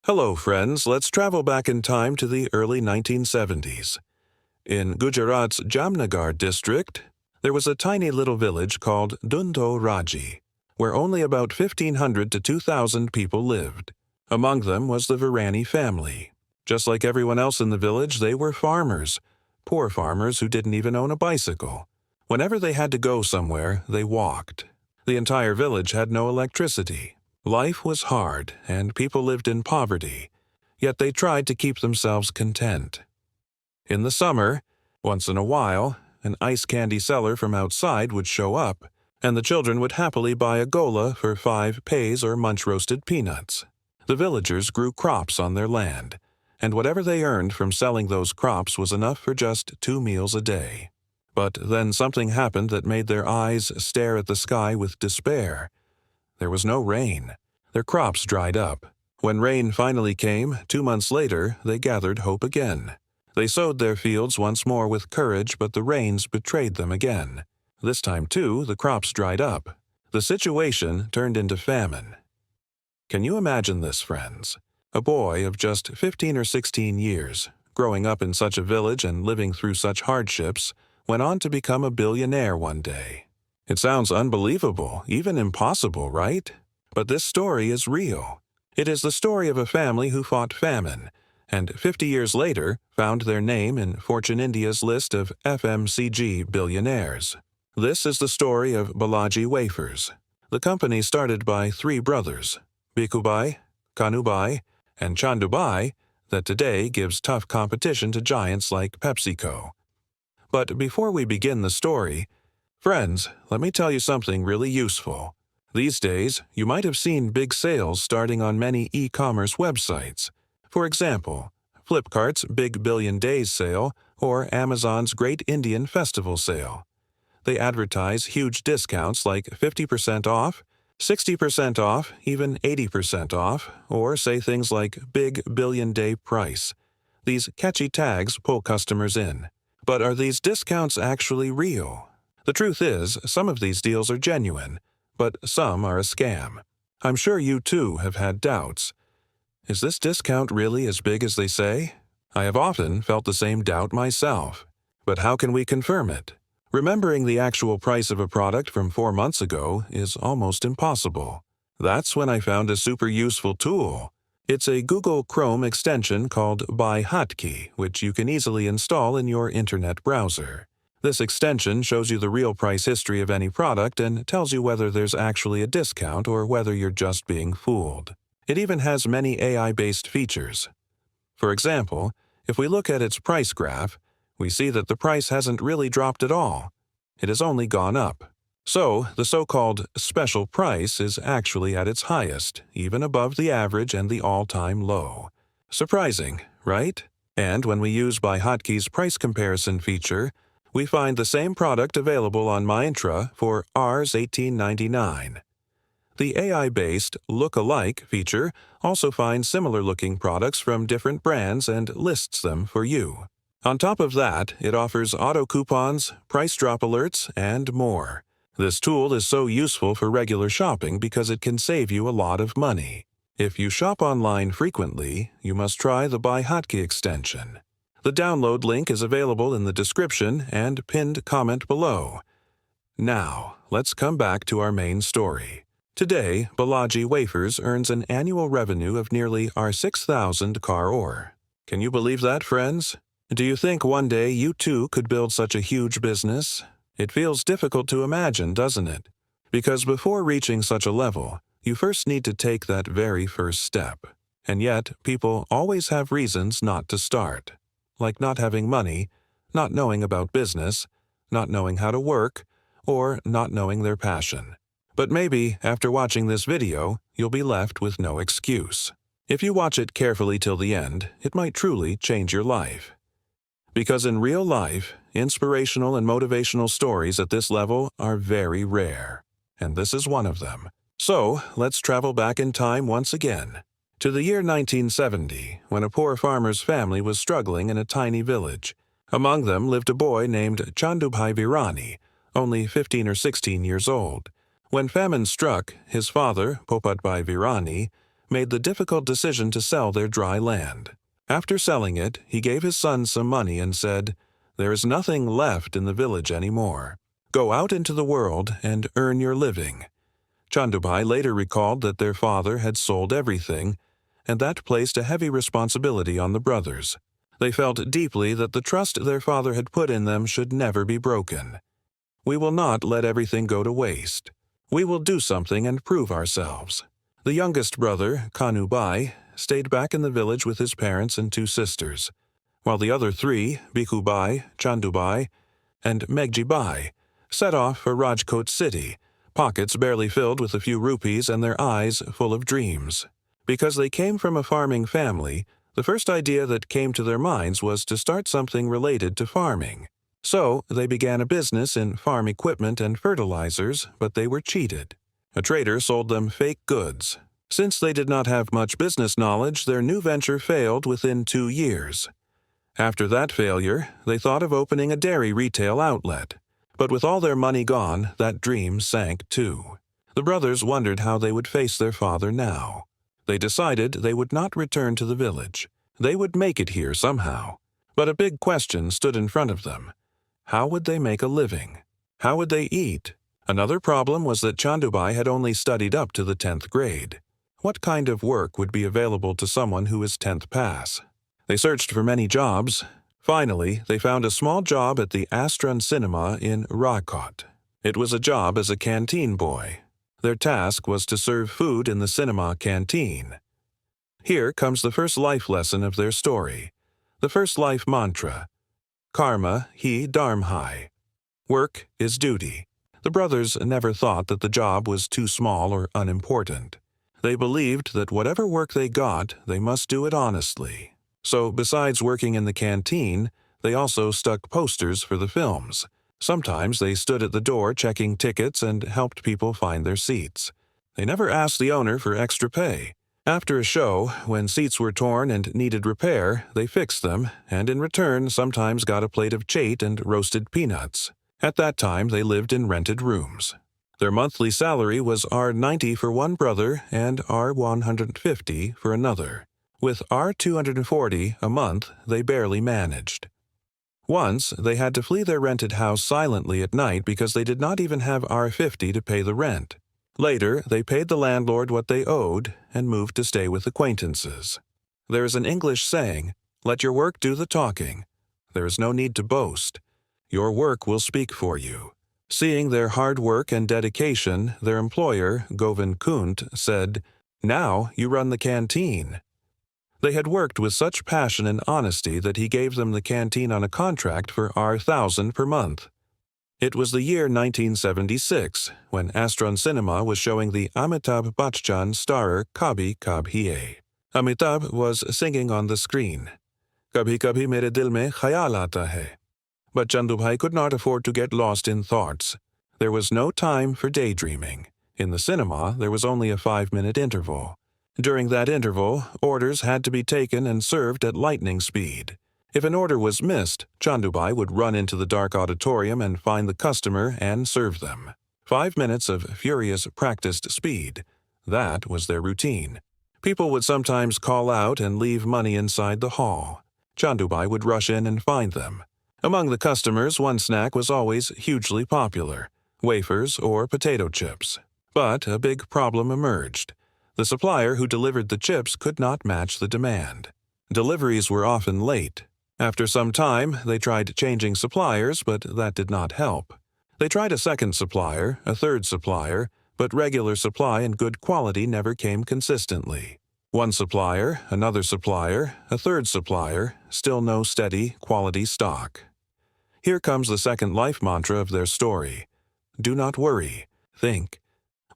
Hello, friends. Let's travel back in time to the early 1970s. In Gujarat's Jamnagar district, there was a tiny little village called Dundo Raji, where only about 1,500 to 2,000 people lived. Among them was the Virani family. Just like everyone else in the village, they were farmers, poor farmers who didn't even own a bicycle. Whenever they had to go somewhere, they walked. The entire village had no electricity. Life was hard, and people lived in poverty, yet they tried to keep themselves content. In the summer, once in a while, an ice candy seller from outside would show up, and the children would happily buy a gola for 5 paise or munch-roasted peanuts. The villagers grew crops on their land, and whatever they earned from selling those crops was enough for just 2 meals a day. But then something happened that made their eyes stare at the sky with despair. There was no rain. Their crops dried up. When rain finally came, 2 months later, they gathered hope again. They sowed their fields once more with courage, but the rains betrayed them again. This time, too, the crops dried up. The situation turned into famine. Can you imagine this, friends? A boy of just 15 or 16 years, growing up in such a village and living through such hardships, went on to become a billionaire one day. It sounds unbelievable, even impossible, right? But this story is real. It is the story of a family who fought famine, and 50 years later found their name in Fortune India's list of FMCG billionaires. This is the story of Balaji Wafers, the company started by 3 brothers, Bhikkhu Bhai, Kanu Bhai, and Chandu Bhai, that today gives tough competition to giants like PepsiCo. But before we begin the story, friends, let me tell you something really useful. These days, you might have seen big sales starting on many e-commerce websites. For example, Flipkart's Big Billion Days sale or Amazon's Great Indian Festival sale. They advertise huge discounts like 50% off, 60% off, even 80% off, or say things like Big Billion Day Price. These catchy tags pull customers in. But are these discounts actually real? The truth is, some of these deals are genuine, but some are a scam. I'm sure you too have had doubts. Is this discount really as big as they say? I have often felt the same doubt myself. But how can we confirm it? Remembering the actual price of a product from 4 months ago is almost impossible. That's when I found a super useful tool. It's a Google Chrome extension called BuyHotkey, which you can easily install in your internet browser. This extension shows you the real price history of any product and tells you whether there's actually a discount or whether you're just being fooled. It even has many AI-based features. For example, if we look at its price graph, we see that the price hasn't really dropped at all. It has only gone up. So, the so-called special price is actually at its highest, even above the average and the all-time low. Surprising, right? And when we use BuyHotkey's price comparison feature, we find the same product available on Myntra for Rs. $18.99. The AI-based Look-alike feature also finds similar-looking products from different brands and lists them for you. On top of that, it offers auto coupons, price drop alerts, and more. This tool is so useful for regular shopping because it can save you a lot of money. If you shop online frequently, you must try the BuyHotkey extension. The download link is available in the description and pinned comment below. Now, let's come back to our main story. Today, Balaji Wafers earns an annual revenue of nearly R6,000 crore. Can you believe that, friends? Do you think one day you too could build such a huge business? It feels difficult to imagine, doesn't it? Because before reaching such a level, you first need to take that very first step. And yet, people always have reasons not to start. Like not having money, not knowing about business, not knowing how to work, or not knowing their passion. But maybe, after watching this video, you'll be left with no excuse. If you watch it carefully till the end, it might truly change your life. Because in real life, inspirational and motivational stories at this level are very rare. And this is one of them. So, let's travel back in time once again. To the year 1970, when a poor farmer's family was struggling in a tiny village. Among them lived a boy named Chandu Bhai Virani, only 15 or 16 years old. When famine struck, his father, Popat Bhai Virani, made the difficult decision to sell their dry land. After selling it, he gave his son some money and said, "There is nothing left in the village anymore. Go out into the world and earn your living." Chandu Bhai later recalled that their father had sold everything, and that placed a heavy responsibility on the brothers. They felt deeply that the trust their father had put in them should never be broken. "We will not let everything go to waste. We will do something and prove ourselves." The youngest brother, Kanu Bhai, stayed back in the village with his parents and two sisters, while the other three, Bhikkhu Bhai, Chandu Bhai, and Megji Bhai, set off for Rajkot city, pockets barely filled with a few rupees and their eyes full of dreams. Because they came from a farming family, the first idea that came to their minds was to start something related to farming. So they began a business in farm equipment and fertilizers, but they were cheated. A trader sold them fake goods. Since they did not have much business knowledge, their new venture failed within 2 years. After that failure, they thought of opening a dairy retail outlet. But with all their money gone, that dream sank too. The brothers wondered how they would face their father now. They decided they would not return to the village. They would make it here somehow. But a big question stood in front of them. How would they make a living? How would they eat? Another problem was that Chandu Bhai had only studied up to the 10th grade. What kind of work would be available to someone who is 10th pass? They searched for many jobs. Finally, they found a small job at the Astron Cinema in Rajkot. It was a job as a canteen boy. Their task was to serve food in the cinema canteen. Here comes the first life lesson of their story, the first life mantra. Karma hi dharmhai. Work is duty. The brothers never thought that the job was too small or unimportant. They believed that whatever work they got, they must do it honestly. So, besides working in the canteen, they also stuck posters for the films. Sometimes they stood at the door checking tickets and helped people find their seats. They never asked the owner for extra pay. After a show, when seats were torn and needed repair, they fixed them, and in return sometimes got a plate of chait and roasted peanuts. At that time, they lived in rented rooms. Their monthly salary was R90 for one brother and R150 for another. With R240 a month, they barely managed. Once, they had to flee their rented house silently at night because they did not even have R50 to pay the rent. Later, they paid the landlord what they owed and moved to stay with acquaintances. There is an English saying, "Let your work do the talking." There is no need to boast. Your work will speak for you. Seeing their hard work and dedication, their employer, Govind Kunt, said, "Now you run the canteen." They had worked with such passion and honesty that he gave them the canteen on a contract for R1000 per month. It was the year 1976, when Astron Cinema was showing the Amitabh Bachchan starrer Kabhi Kabhi. Amitabh was singing on the screen. "Kabhi kabhi mere dil mein khayal aata hai." But Chandu Bhai could not afford to get lost in thoughts. There was no time for daydreaming. In the cinema, there was only a 5-minute interval. During that interval, orders had to be taken and served at lightning speed. If an order was missed, Chandu Bhai would run into the dark auditorium and find the customer and serve them. 5 minutes of furious practiced speed. That was their routine. People would sometimes call out and leave money inside the hall. Chandu Bhai would rush in and find them. Among the customers, one snack was always hugely popular, wafers or potato chips. But a big problem emerged. The supplier who delivered the chips could not match the demand. Deliveries were often late. After some time, they tried changing suppliers, but that did not help. They tried a second supplier, a third supplier, but regular supply and good quality never came consistently. One supplier, another supplier, a third supplier, still no steady, quality stock. Here comes the second life mantra of their story. Do not worry. Think.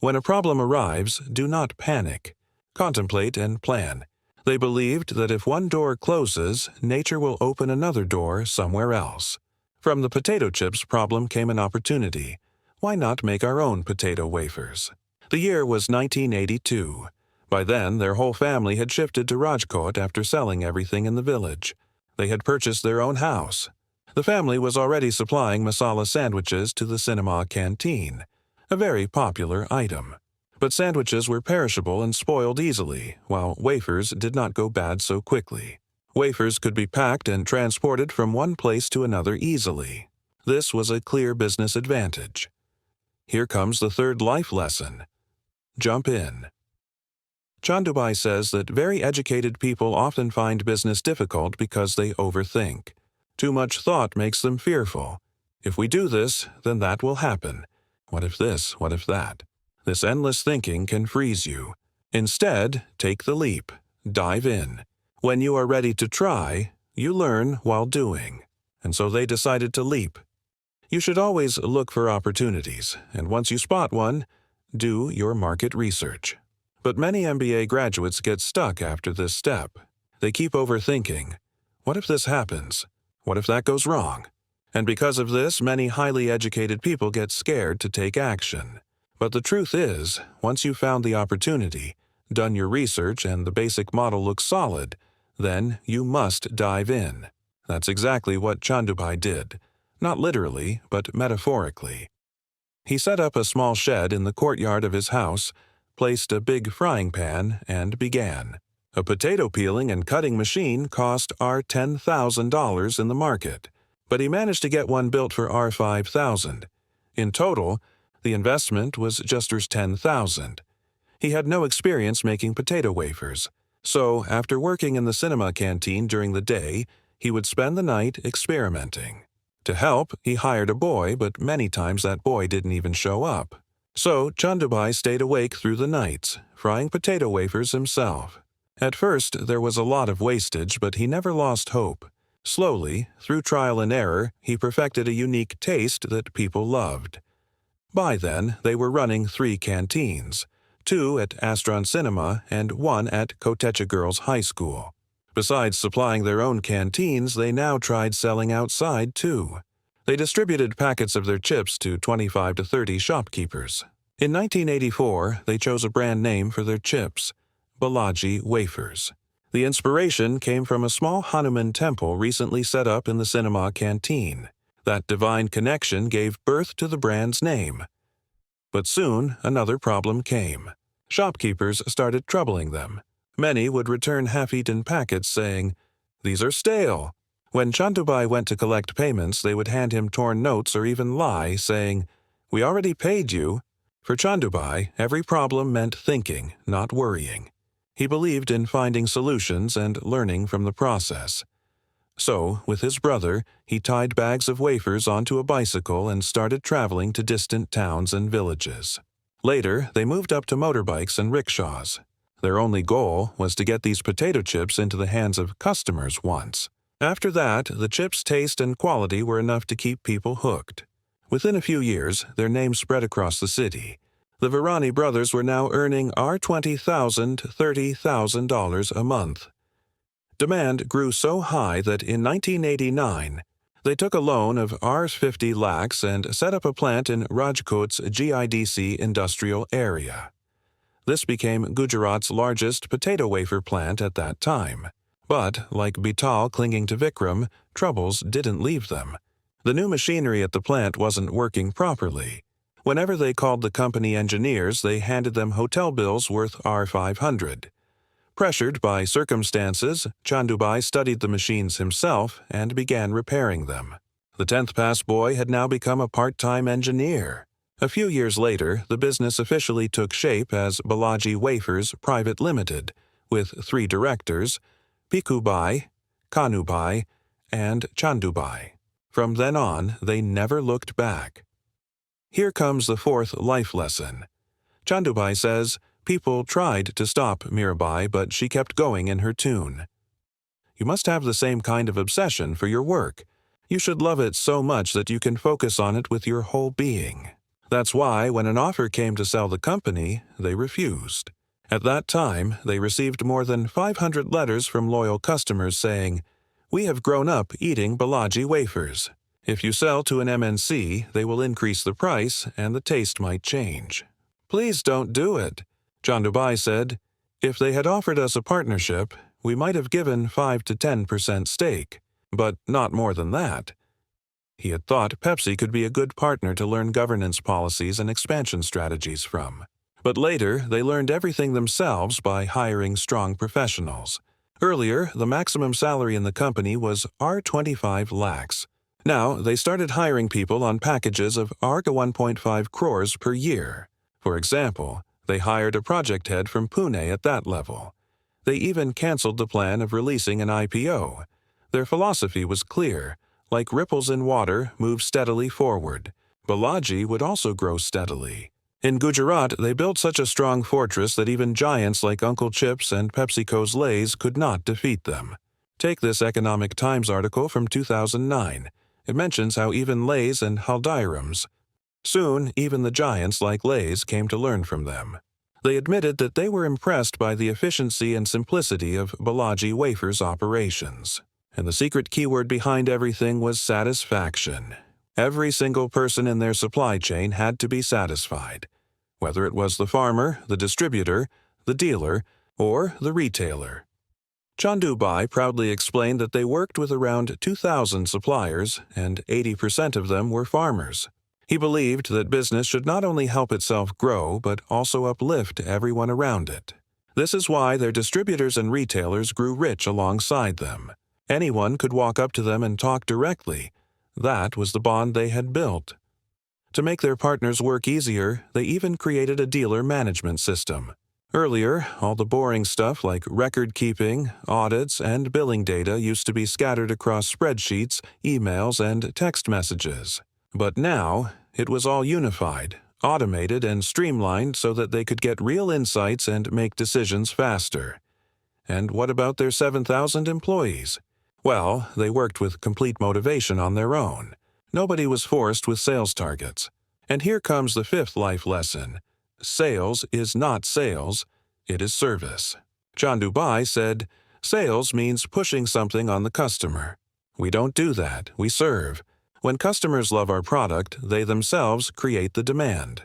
When a problem arrives, do not panic. Contemplate and plan. They believed that if one door closes, nature will open another door somewhere else. From the potato chips problem came an opportunity. Why not make our own potato wafers? The year was 1982. By then, their whole family had shifted to Rajkot after selling everything in the village. They had purchased their own house. The family was already supplying masala sandwiches to the cinema canteen, a very popular item. But sandwiches were perishable and spoiled easily, while wafers did not go bad so quickly. Wafers could be packed and transported from one place to another easily. This was a clear business advantage. Here comes the third life lesson. Jump in. Chandu Bhai says that very educated people often find business difficult because they overthink. Too much thought makes them fearful. If we do this, then that will happen. What if this? What if that? This endless thinking can freeze you. Instead, take the leap. Dive in. When you are ready to try, you learn while doing. And so they decided to leap. You should always look for opportunities, and once you spot one, do your market research. But many MBA graduates get stuck after this step. They keep overthinking. What if this happens? What if that goes wrong? And because of this, many highly educated people get scared to take action. But the truth is, once you've found the opportunity, done your research, and the basic model looks solid, then you must dive in. That's exactly what Chandu Bhai did. Not literally, but metaphorically. He set up a small shed in the courtyard of his house, placed a big frying pan, and began. A potato peeling and cutting machine cost $10,000 in the market, but he managed to get one built for $5,000. In total, the investment was just $10,000. He had no experience making potato wafers, so after working in the cinema canteen during the day, he would spend the night experimenting. To help, he hired a boy, but many times that boy didn't even show up. So Chandu Bhai stayed awake through the nights, frying potato wafers himself. At first, there was a lot of wastage, but he never lost hope. Slowly, through trial and error, he perfected a unique taste that people loved. By then, they were running 3 canteens, 2 at Astron Cinema and 1 at Kotecha Girls High School. Besides supplying their own canteens, they now tried selling outside, too. They distributed packets of their chips to 25 to 30 shopkeepers. In 1984, they chose a brand name for their chips, Balaji Wafers. The inspiration came from a small Hanuman temple recently set up in the cinema canteen. That divine connection gave birth to the brand's name. But soon, another problem came. Shopkeepers started troubling them. Many would return half-eaten packets saying, "These are stale." When Chandu Bhai went to collect payments, they would hand him torn notes or even lie, saying, "We already paid you." For Chandu Bhai, every problem meant thinking, not worrying. He believed in finding solutions and learning from the process. So, with his brother, he tied bags of wafers onto a bicycle and started traveling to distant towns and villages. Later, they moved up to motorbikes and rickshaws. Their only goal was to get these potato chips into the hands of customers once. After that, the chips' taste and quality were enough to keep people hooked. Within a few years, their name spread across the city. The Virani brothers were now earning $20,000 to $30,000 a month. Demand grew so high that in 1989, they took a loan of Rs50 lakhs and set up a plant in Rajkot's GIDC industrial area. This became Gujarat's largest potato wafer plant at that time. But, like Bital clinging to Vikram, troubles didn't leave them. The new machinery at the plant wasn't working properly. Whenever they called the company engineers, they handed them hotel bills worth R500. Pressured by circumstances, Chandu Bhai studied the machines himself and began repairing them. The 10th pass boy had now become a part-time engineer. A few years later, the business officially took shape as Balaji Wafers Private Limited, with 3 directors, Piku Bhai, Kanu Bhai, and Chandu Bhai. From then on, they never looked back. Here comes the 4th life lesson. Chandu Bhai says, people tried to stop Mirabai, but she kept going in her tune. You must have the same kind of obsession for your work. You should love it so much that you can focus on it with your whole being. That's why, when an offer came to sell the company, they refused. At that time, they received more than 500 letters from loyal customers saying, "We have grown up eating Balaji wafers. If you sell to an MNC, they will increase the price and the taste might change. Please don't do it." Chandu Bhai said, "If they had offered us a partnership, we might have given 5 to 10% stake, but not more than that." He had thought Pepsi could be a good partner to learn governance policies and expansion strategies from. But later, they learned everything themselves by hiring strong professionals. Earlier, the maximum salary in the company was R25 lakhs. Now, they started hiring people on packages of R1.5 crores per year. For example, they hired a project head from Pune at that level. They even canceled the plan of releasing an IPO. Their philosophy was clear. Like ripples in water, move steadily forward. Balaji would also grow steadily. In Gujarat, they built such a strong fortress that even giants like Uncle Chips and PepsiCo's Lay's could not defeat them. Take this Economic Times article from 2009. It mentions how even Lay's and Haldirams. Soon, even the giants like Lay's came to learn from them. They admitted that they were impressed by the efficiency and simplicity of Balaji Wafers' operations. And the secret keyword behind everything was satisfaction. Every single person in their supply chain had to be satisfied, whether it was the farmer, the distributor, the dealer, or the retailer. Chandu Bhai proudly explained that they worked with around 2,000 suppliers, and 80% of them were farmers. He believed that business should not only help itself grow, but also uplift everyone around it. This is why their distributors and retailers grew rich alongside them. Anyone could walk up to them and talk directly. That was the bond they had built. To make their partners work easier, they even created a dealer management system. Earlier, all the boring stuff like record-keeping, audits, and billing data used to be scattered across spreadsheets, emails, and text messages. But now, it was all unified, automated, and streamlined so that they could get real insights and make decisions faster. And what about their 7,000 employees? Well, they worked with complete motivation on their own. Nobody was forced with sales targets. And here comes the fifth life lesson. Sales is not sales, it is service. Chandu Bhai said, "Sales means pushing something on the customer. We don't do that, we serve. When customers love our product, they themselves create the demand."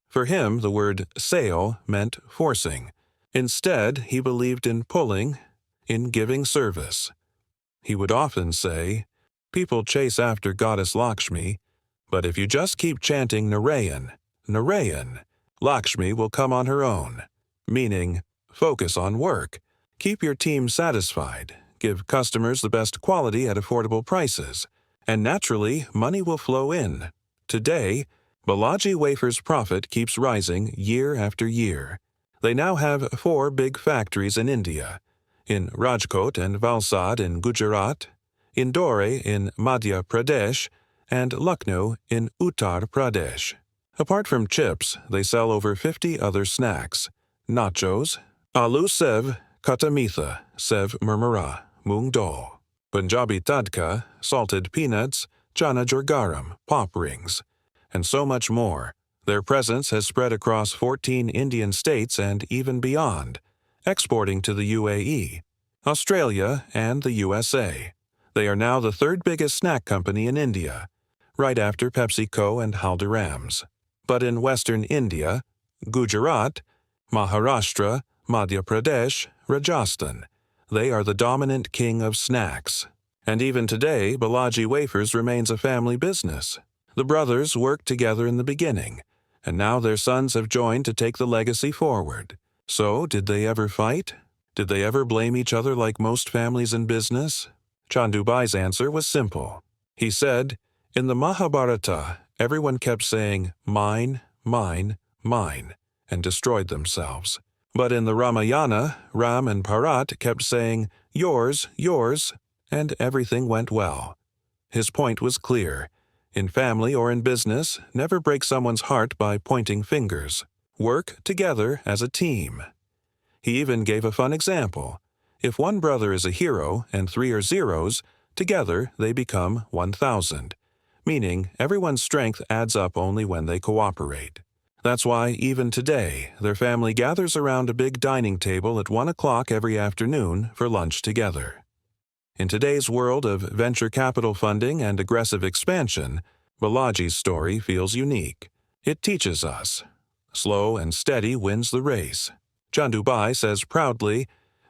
For him, the word sale meant forcing. Instead, he believed in pulling, in giving service. He would often say, "People chase after Goddess Lakshmi, but if you just keep chanting Narayan, Narayan, Lakshmi will come on her own." Meaning, focus on work, keep your team satisfied, give customers the best quality at affordable prices, and naturally, money will flow in. Today, Balaji Wafers' profit keeps rising year after year. They now have 4 big factories in India, in Rajkot and Valsad in Gujarat, Indore in Madhya Pradesh, and Lucknow in Uttar Pradesh. Apart from chips, they sell over 50 other snacks: nachos, aloo sev, khatta meetha, sev murmura, moong dal, Punjabi tadka, salted peanuts, chana jorgaram, pop rings, and so much more. Their presence has spread across 14 Indian states and even beyond, exporting to the UAE, Australia, and the USA. They are now the 3rd biggest snack company in India, right after PepsiCo and Haldiram's. But in Western India, Gujarat, Maharashtra, Madhya Pradesh, Rajasthan, they are the dominant king of snacks. And even today, Balaji Wafers remains a family business. The brothers worked together in the beginning, and now their sons have joined to take the legacy forward. So, did they ever fight? Did they ever blame each other like most families in business? Chandu Bhai's answer was simple. He said, "In the Mahabharata, everyone kept saying, 'Mine, mine, mine,' and destroyed themselves. But in the Ramayana, Ram and Bharat kept saying, 'Yours, yours,' and everything went well." His point was clear. In family or in business, never break someone's heart by pointing fingers. Work together as a team. He even gave a fun example. If one brother is a hero and 3 are zeros, together they become 1,000. Meaning, everyone's strength adds up only when they cooperate. That's why, even today, their family gathers around a big dining table at 1 o'clock every afternoon for lunch together. In today's world of venture capital funding and aggressive expansion, Balaji's story feels unique. It teaches us, slow and steady wins the race. Chandu Bhai says proudly,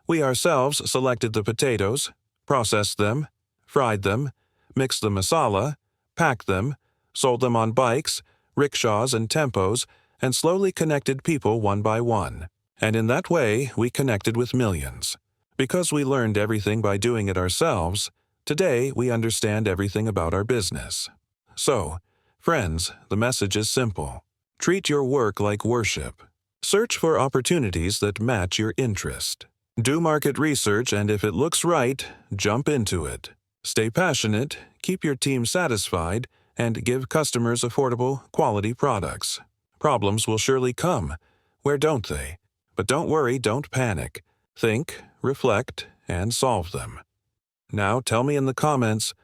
"We ourselves selected the potatoes, processed them, fried them, mixed the masala, packed them, sold them on bikes, rickshaws, and tempos, and slowly connected people one by one. And in that way, we connected with millions. Because we learned everything by doing it ourselves, today we understand everything about our business. So, friends, the message is simple. Treat your work like worship. Search for opportunities that match your interest. Do market research, and if it looks right, jump into it. Stay passionate, keep your team satisfied, and give customers affordable, quality products. Problems will surely come. Where don't they? But don't worry, don't panic. Think, reflect, and solve them. Now tell me in the comments,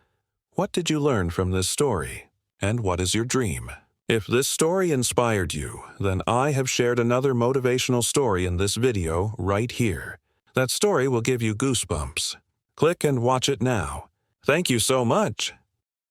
what did you learn from this story? And what is your dream? If this story inspired you, then I have shared another motivational story in this video right here. That story will give you goosebumps. Click and watch it now. Thank you so much.